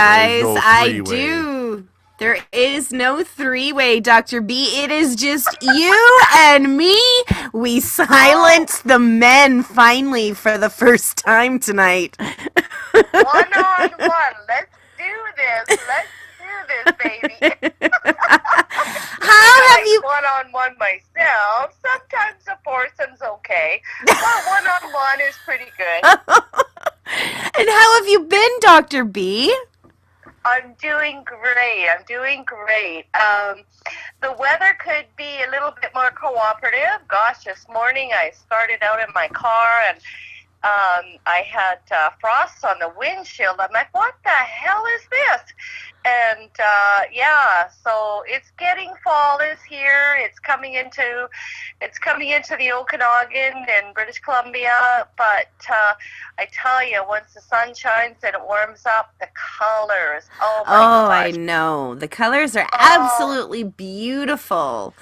There's Guys, no I three-way. do. There is no three-way, Dr. B. It is just you and me. We Oh, silenced the men finally for the first time tonight. one on one. Let's do this. Let's do this, baby. How I have like you one on one myself. Sometimes a foursome's okay, but one on one is pretty good. and how have you been, Dr. B? I'm doing great. I'm doing great. The weather could be a little bit more cooperative. Gosh, this morning I started out in my car and I had frost on the windshield. I'm like, what the hell is this? And yeah, so it's getting fall is here. It's coming into the Okanagan and British Columbia. But I tell you, once the sun shines and it warms up, the colors. Oh my Oh, I gosh, know. The colors are fall absolutely beautiful.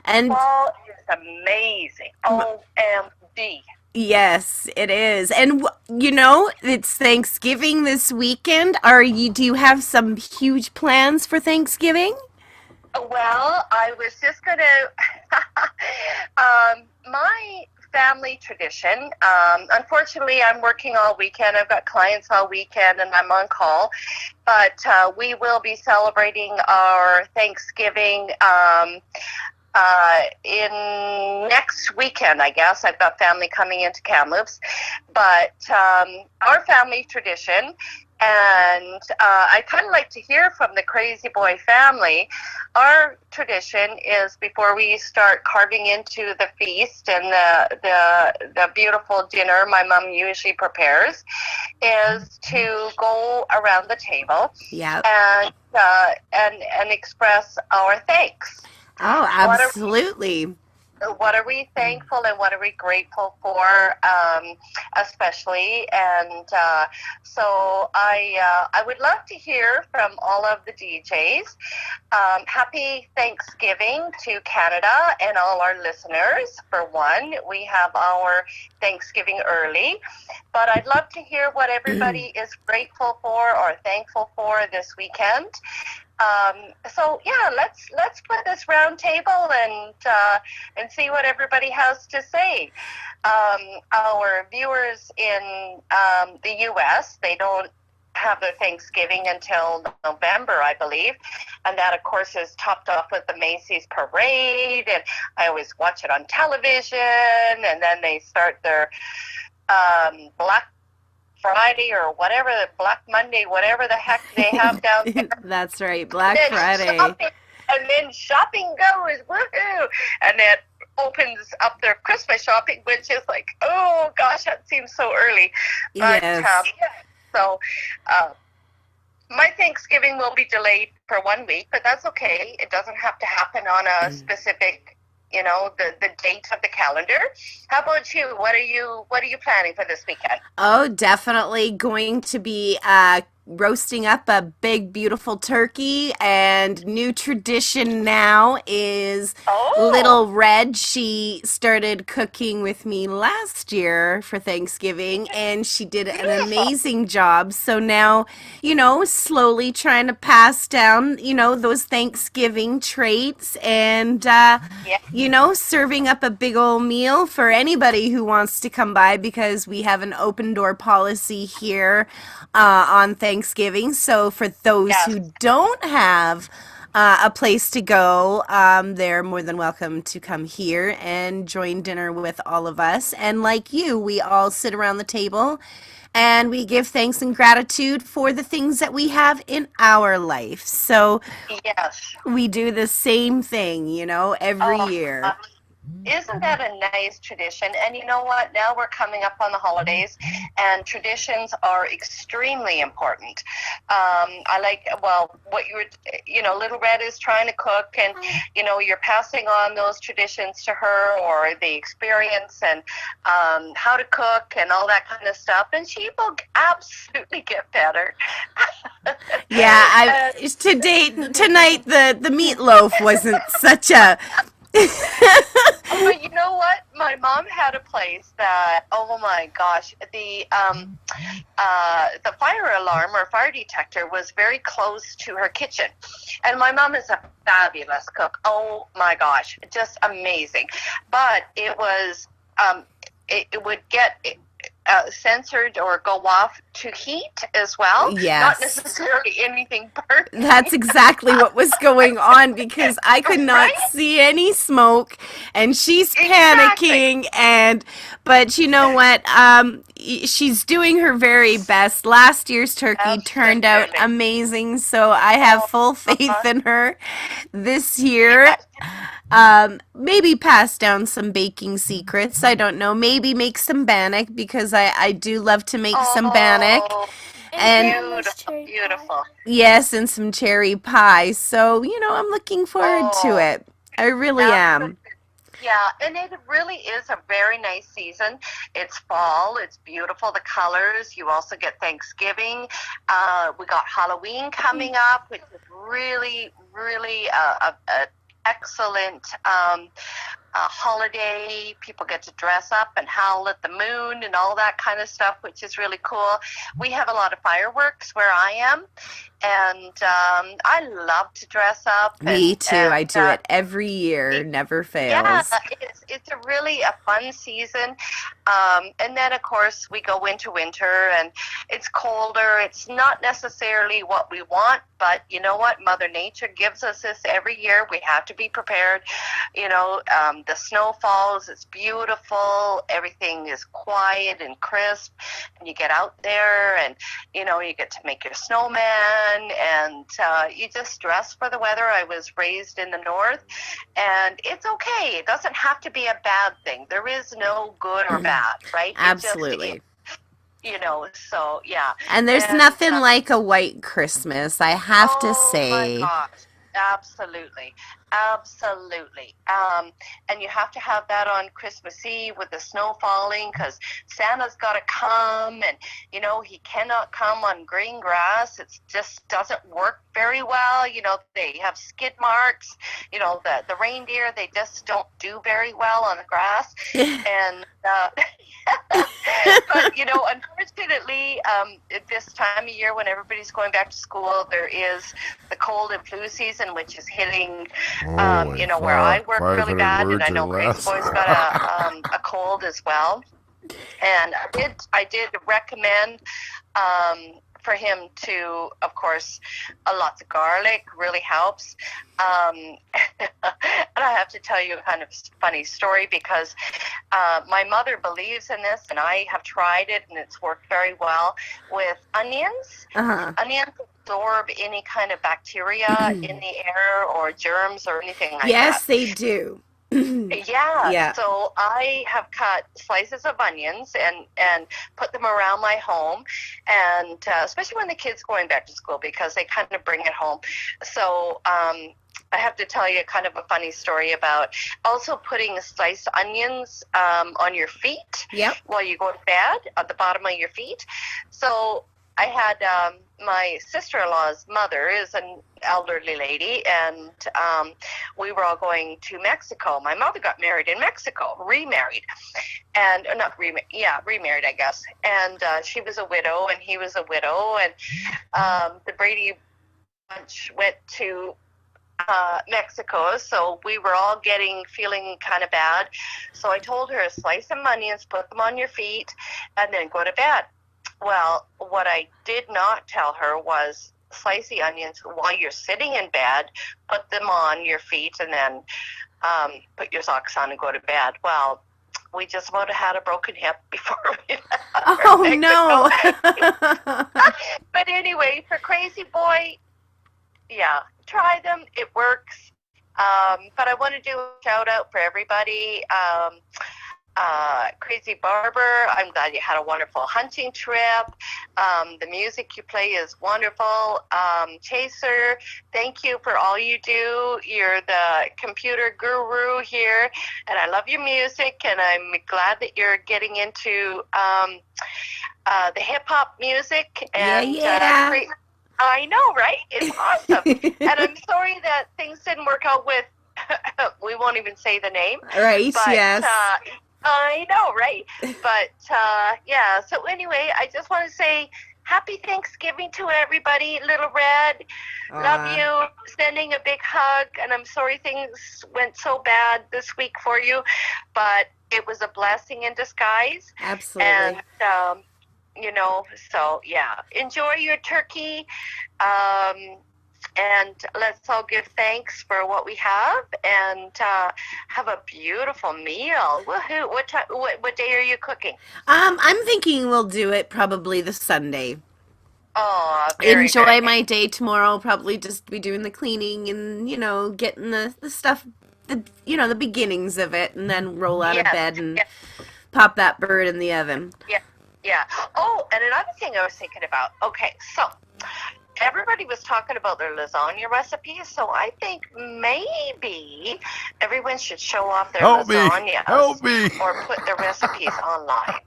And fall is amazing. OMG. yes, it is. And you know, it's Thanksgiving this weekend. Do you have some huge plans for Thanksgiving? Well, I was just going to. My family tradition, unfortunately, I'm working all weekend. I've got clients all weekend and I'm on call. But we will be celebrating our Thanksgiving in next weekend, I guess. I've got family coming into Kamloops. But our family tradition, and I kind of like to hear from the Crazy Boy family. Our tradition is before we start carving into the feast and the beautiful dinner my mom usually prepares, is to go around the table Yeah. and express our thanks. Oh, What are absolutely. what are we thankful and what are we grateful for, especially? And so I would love to hear from all of the DJs. Happy Thanksgiving to Canada and all our listeners. For one, we have our Thanksgiving early, but I'd love to hear what everybody is grateful for or thankful for this weekend. So yeah, let's put this round table and see what everybody has to say. Our viewers in the U.S. they don't have their Thanksgiving until November, I believe, and that of course is topped off with the Macy's parade, and I always watch it on television, and then they start their Black Friday or whatever, Black Monday, whatever the heck they have down there. That's right, And Black then Friday. shopping, and then shopping goes, woohoo! And it opens up their Christmas shopping, which is like, oh gosh, that seems so early. But Yes. yeah, so uh, my Thanksgiving will be delayed for 1 week, but that's okay. It doesn't have to happen on a specific, the date of the calendar. How about you? What are you planning for this weekend? Oh, definitely going to be roasting up a big, beautiful turkey. And new tradition now is Oh, Little Red. She started cooking with me last year for Thanksgiving, and she did an beautiful. amazing job. So now, slowly trying to pass down, those Thanksgiving traits and, Yeah. serving up a big old meal for anybody who wants to come by because we have an open door policy here on Thanksgiving. So for those Yes. who don't have a place to go, they're more than welcome to come here and join dinner with all of us. And like you, we all sit around the table and we give thanks and gratitude for the things that we have in our life. So Yes. we do the same thing, every Oh, year. isn't that a nice tradition? And you know what? Now we're coming up on the holidays, and traditions are extremely important. I like, well, what Little Red is trying to cook, and, you're passing on those traditions to her or the experience and how to cook and all that kind of stuff. And she will absolutely get better. Yeah, I uh, today tonight the meatloaf wasn't such a but you know what? my mom had a place that, oh my gosh, the fire alarm or fire detector was very close to her kitchen. And my mom is a fabulous cook. Oh my gosh, just amazing. But it was, it would get censored or go off to heat as well, not Yes. necessarily anything burning. That's exactly what was going on because I could not Right? see any smoke and she's Exactly. panicking but you know what? She's doing her very best. Last year's turkey turned out Absolutely. amazing, so I have Oh, full faith in her this year. yes. Maybe pass down some baking secrets. I don't know. Maybe make some bannock because I do love to make some bannock. Oh, And And grandma's beautiful, cherry pie. beautiful. yes, and some cherry pie. So, I'm looking forward to Oh, it. I really absolutely. am. Yeah, and it really is a very nice season. It's fall. It's beautiful, the colors. You also get Thanksgiving. We got Halloween coming up, which is really, really a excellent holiday. People get to dress up and howl at the moon and all that kind of stuff, which is really cool. We have a lot of fireworks where I am, and I love to dress up Me too. I do uh, it every year, never yeah, fails. it's a really a fun season, and then of course we go into winter and it's colder. It's not necessarily what we want, but you know what? Mother Nature gives us this every year. We have to be prepared. The snow falls. It's beautiful. Everything is quiet and crisp, and you get out there and you get to make your snowman, and you just dress for the weather. I was raised in the north, and it's okay. It doesn't have to be a bad thing. There is no good or bad, right? It just is, Absolutely. so yeah. And there's And nothing like a white Christmas, I have to oh my say. gosh, absolutely, absolutely. And you have to have that on Christmas Eve with the snow falling, because Santa's got to come, and he cannot come on green grass. It just doesn't work very well. They have skid marks. The reindeer, they just don't do very well on the grass, and but unfortunately, this time of year when everybody's going back to school, there is the cold and flu season, which is hitting, Holy where I fuck. work really 500 bad, and I words or know Crazy less. Boy's got a cold as well. And I did recommend for him to, of course, lots of garlic really helps. And I have to tell you a kind of funny story, because my mother believes in this, and I have tried it, and it's worked very well with onions. Uh-huh. Onions absorb any kind of bacteria in the air or germs or anything like that. Yes, they do. Yeah, Yeah. so I have cut slices of onions and put them around my home, and especially when the kids going back to school, because they kind of bring it home. So I have to tell you kind of a funny story about also putting sliced onions on your feet Yep. while you go to bed, at the bottom of your feet. So I had my sister-in-law's mother is an elderly lady, and we were all going to Mexico. My mother got married in Mexico, remarried, and not remarried, yeah, remarried, I guess. And she was a widow, and he was a widow, and the Brady bunch went to Mexico, so we were all feeling kind of bad. So I told her, slice some onions, put them on your feet, and then go to bed. Well, what I did not tell her was slice the onions while you're sitting in bed, put them on your feet, and then put your socks on and go to bed. Well, we just about had a broken hip before we left for Oh Mexico. no. But anyway, for Crazy Boy, yeah, try them. It works. But I want to do a shout out for everybody. Crazy Barber, I'm glad you had a wonderful hunting trip. The music you play is wonderful. Chaser, thank you for all you do. You're the computer guru here, and I love your music, and I'm glad that you're getting into the hip-hop music. Yeah, And yeah. I know, right? It's awesome. And I'm sorry that things didn't work out with, we won't even say the name, Right, but yes. I know, right? But yeah, so anyway, I just want to say happy Thanksgiving to everybody. Little Red, love Aw, you. Sending a big hug, and I'm sorry things went so bad this week for you, but it was a blessing in disguise. And, absolutely. so yeah, enjoy your turkey. Um, and let's all give thanks for what we have and have a beautiful meal. Woohoo! What day are you cooking? I'm thinking we'll do it probably the Sunday. Oh, very, very Enjoy nice. my day tomorrow. Probably just be doing the cleaning and, getting the stuff, the beginnings of it, and then roll out of Yes, bed and yes, pop that bird in the oven. yeah, yeah. Oh, and another thing I was thinking about. Okay, so everybody was talking about their lasagna recipes, so I think maybe everyone should show off their Help me! lasagnas Help me! or put their recipes online.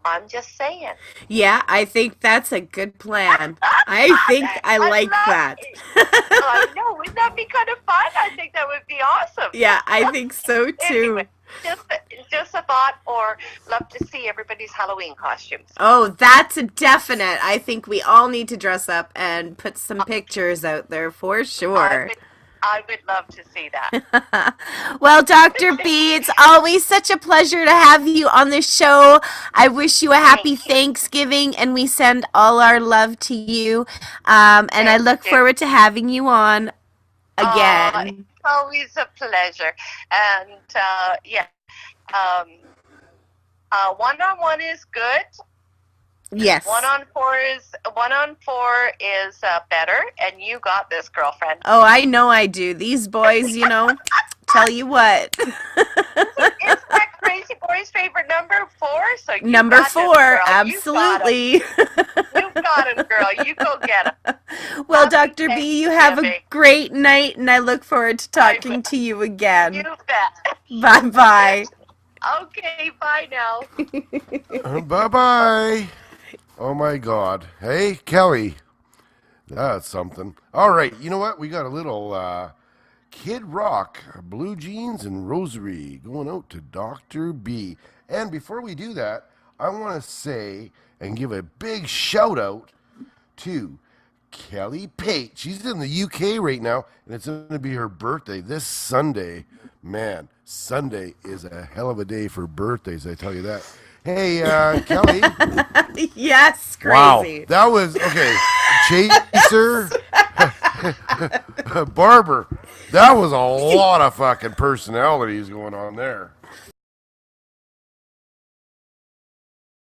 I'm just saying. Yeah, I think that's a good plan. I think I I like love that. it. I know. Wouldn't that be kind of fun? I think that would be awesome. Yeah, I think so Anyway, too. just just a thought, or love to see everybody's Halloween costumes. Oh, that's a definite. I think we all need to dress up and put some pictures out there for I sure. would, I would love to see that. Well, Dr. B, it's always such a pleasure to have you on the show. I wish you a happy Thank you. Thanksgiving and we send all our love to you. And I Thank look you. forward to having you on It's again. always a pleasure. And yeah, um, one on one is good. Yes. One on four is better, and you got this, girlfriend. Oh, I know I do. These boys, tell you what. Is that Crazy Boy's favorite number four? So you Number got this, four, girl. You got him. absolutely. You got him, girl. You go get him. Well, Happy Dr. B, you have a Thanksgiving. great night, and I look forward to I, talking to you you again. bet. Bye bye. Okay, bye now. Bye bye. Oh my God. Hey, Kelly. That's something. All right. You know what? We got a little Kid Rock, Blue Jeans, and Rosary going out to Dr. B. And before we do that, I want to say and give a big shout out to Kelly Pate. She's in the UK right now, and it's going to be her birthday this Sunday. Man, Sunday is a hell of a day for birthdays, I tell you that. Hey, Kelly. Yes, Wow, crazy. that was okay. Yes. Chaser, Barber. That was a lot of fucking personalities going on there.